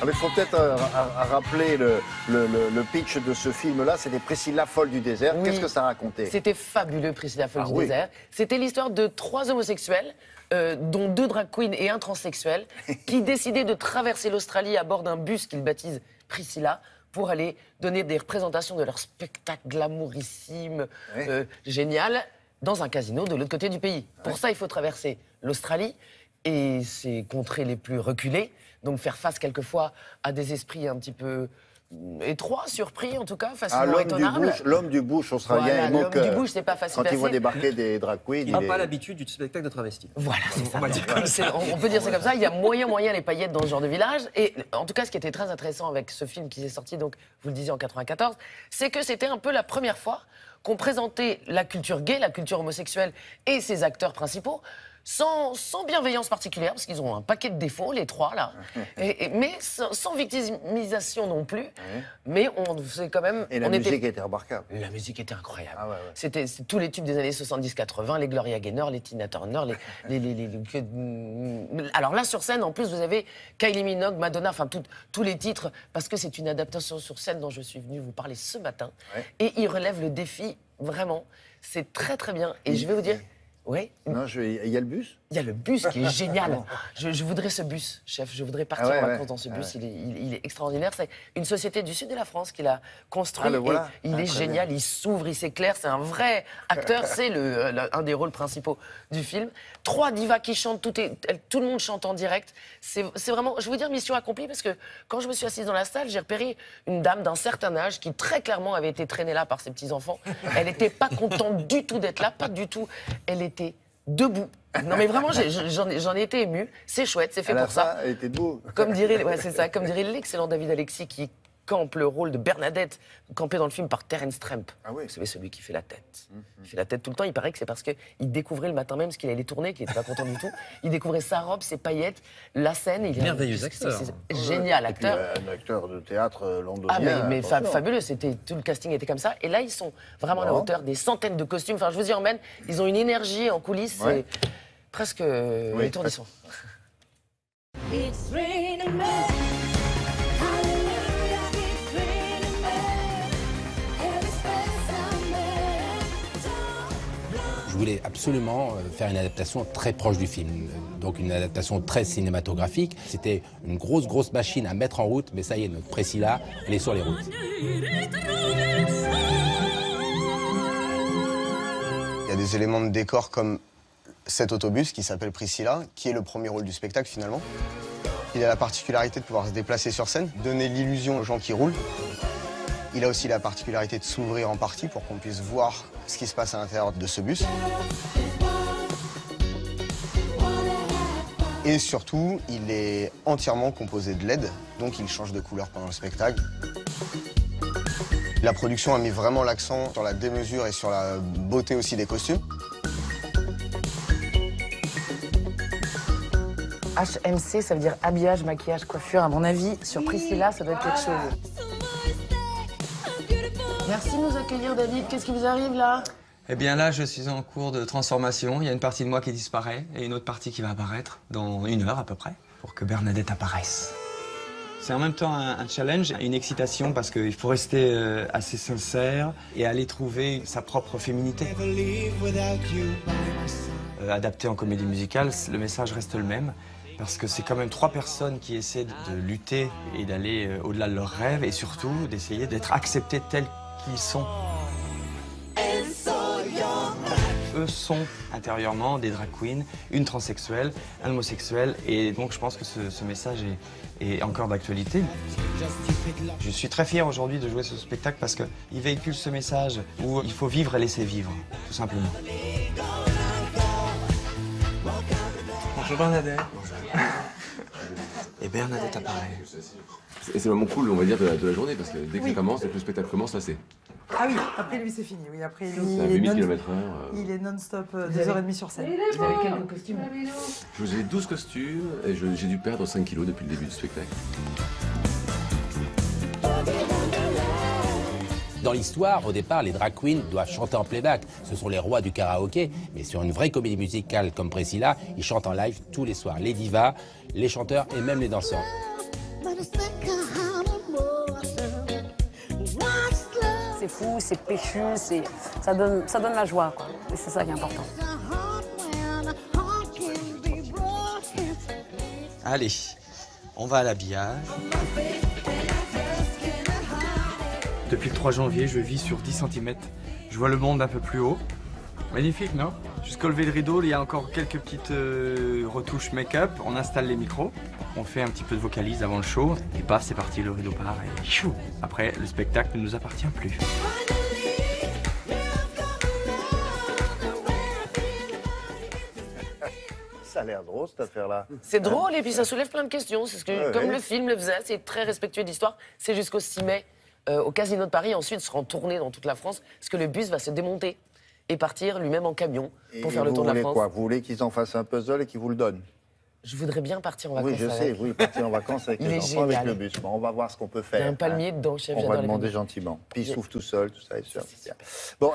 Ah, mais il faut peut-être rappeler le pitch de ce film-là. C'était Priscilla folle du désert. Oui. Qu'est-ce que ça racontait? C'était fabuleux, Priscilla folle du oui. désert. C'était l'histoire de 3 homosexuels, dont 2 drag queens et un transsexuel, qui décidaient de traverser l'Australie à bord d'un bus qu'ils baptisent Priscilla pour aller donner des représentations de leur spectacle glamourissime, génial, dans un casino de l'autre côté du pays. Pour ça, il faut traverser l'Australie et ses contrées les plus reculées, donc faire face quelquefois à des esprits un petit peu étroits, surpris en tout cas, facilement étonnables. L'homme du bush australien, L'homme du bush, c'est pas facile quand il voit passer. débarquer des drag queens, Il n'a pas l'habitude du spectacle de travesti. Voilà, c'est ça. dire On peut dire ça comme ça. Il y a moyen les paillettes dans ce genre de village. Et en tout cas, ce qui était très intéressant avec ce film qui est sorti, donc, vous le disiez, en 94, c'est que c'était un peu la première fois qu'on présentait la culture gay, la culture homosexuelle et ses acteurs principaux sans bienveillance particulière, parce qu'ils ont un paquet de défauts, les 3, là, mais sans victimisation non plus. Mais on faisait quand même... Et la musique était remarquable. La musique était incroyable. Ah ouais. C'était tous les tubes des années 70-80, les Gloria Gaynor, les Tina Turner, Alors là, sur scène, en plus, vous avez Kylie Minogue, Madonna, enfin tous les titres, parce que c'est une adaptation sur scène dont je suis venue vous parler ce matin. Et il relève le défi, vraiment. C'est très, très bien. Et je vais vous dire... Oui. Non, il y a le bus? Il y a le bus qui est génial. Je voudrais ce bus, chef. Je voudrais partir en vacances dans ce bus. Il est extraordinaire. C'est une société du sud de la France qui l'a construit. Il est génial. Bien. Il s'ouvre, il s'éclaire. C'est un vrai acteur. C'est un des rôles principaux du film. 3 divas qui chantent. Tout le monde chante en direct. C'est vraiment, je veux dire, mission accomplie parce que quand je me suis assise dans la salle, j'ai repéré une dame d'un certain âge qui très clairement avait été traînée là par ses petits-enfants. Elle n'était pas contente du tout d'être là, pas du tout. Elle était debout. Non mais vraiment, j'en ai été ému. C'est chouette, c'est fait pour ça. Elle était debout. Comme dirait l'excellent David Alexis qui campe le rôle de Bernadette, campé dans le film par Terence Tramp. Ah oui. Vous savez, celui qui fait la tête. Il fait la tête tout le temps. Il paraît que c'est parce qu'il découvrait le matin même ce qu'il allait tourner, qu'il n'était pas content du tout. Il découvrait sa robe, ses paillettes, la scène. Merveilleux acteur. Génial acteur. Et puis, un acteur de théâtre londonien. Ah mais fabuleux, tout le casting était comme ça. Et là, ils sont vraiment à la hauteur des centaines de costumes. Enfin, je vous y emmène. Ils ont une énergie en coulisses, c'est presque étourdissant. Je voulais absolument faire une adaptation très proche du film, donc une adaptation très cinématographique. C'était une grosse machine à mettre en route, mais ça y est, notre Priscilla, elle est sur les routes. Il y a des éléments de décor comme cet autobus qui s'appelle Priscilla, qui est le premier rôle du spectacle finalement. Il a la particularité de pouvoir se déplacer sur scène, donner l'illusion aux gens qui roulent. Il a aussi la particularité de s'ouvrir en partie pour qu'on puisse voir ce qui se passe à l'intérieur de ce bus. Et surtout, il est entièrement composé de LED, donc il change de couleur pendant le spectacle. La production a mis vraiment l'accent sur la démesure et sur la beauté aussi des costumes. HMC, ça veut dire habillage, maquillage, coiffure. À mon avis, sur Priscilla, ça doit être quelque chose. Merci de nous accueillir, David. Qu'est-ce qui vous arrive, là? Eh bien là, je suis en cours de transformation. Il y a une partie de moi qui disparaît et une autre partie qui va apparaître dans 1 heure à peu près pour que Bernadette apparaisse. C'est en même temps un challenge, une excitation parce qu'il faut rester assez sincère et aller trouver sa propre féminité. Adapté en comédie musicale, le message reste le même parce que c'est quand même 3 personnes qui essaient de lutter et d'aller au-delà de leurs rêves et surtout d'essayer d'être acceptés tels qu'ils sont. Eux sont intérieurement des drag queens, une transsexuelle, un homosexuel, et donc je pense que ce message est encore d'actualité. Je suis très fier aujourd'hui de jouer ce spectacle parce qu'il véhicule ce message où il faut vivre et laisser vivre, tout simplement. Bonjour Bernadette. Et Bernadette apparaît. Et c'est vraiment cool, on va dire, de la journée, parce que dès que ça commence, dès que le spectacle commence, là c'est... Ah oui, après lui c'est fini. Oui, après C'est à 8000 km/h. Il est non-stop 2h30 sur scène. Vous avez quelques costumes? Je vous ai 12 costumes et j'ai dû perdre 5 kilos depuis le début du spectacle. Dans l'histoire, au départ, les drag queens doivent chanter en playback. Ce sont les rois du karaoké. Mais sur une vraie comédie musicale comme Priscilla, ils chantent en live tous les soirs. Les divas, les chanteurs et même les danseurs. C'est fou, c'est péchu, ça donne la joie, quoi. Et c'est ça qui est important. Allez, on va à l'habillage. Depuis le 3 janvier, je vis sur 10 cm. Je vois le monde un peu plus haut. Magnifique, non? Jusqu'au lever de rideau, il y a encore quelques petites retouches make-up. On installe les micros, on fait un petit peu de vocalise avant le show. Et paf, c'est parti, le rideau part et chou. Après, le spectacle ne nous appartient plus. Ça a l'air drôle, cette affaire-là. C'est drôle et puis ça soulève plein de questions. C'est ce que, comme le film le faisait, c'est très respectueux de l'histoire. C'est jusqu'au 6 mai au Casino de Paris. Ensuite, sera en tournée dans toute la France parce que le bus va se démonter et partir lui-même en camion pour faire le tour de la France. Quoi, vous voulez qu'ils en fassent un puzzle et qu'ils vous le donnent? Je voudrais bien partir en vacances. Oui, je sais, oui, partir en vacances avec les enfants, avec le bus. Bon, on va voir ce qu'on peut faire. Il y a un palmier dedans, chef. On va demander gentiment. Puis il s'ouvre tout seul, tout ça est sûr. Bon.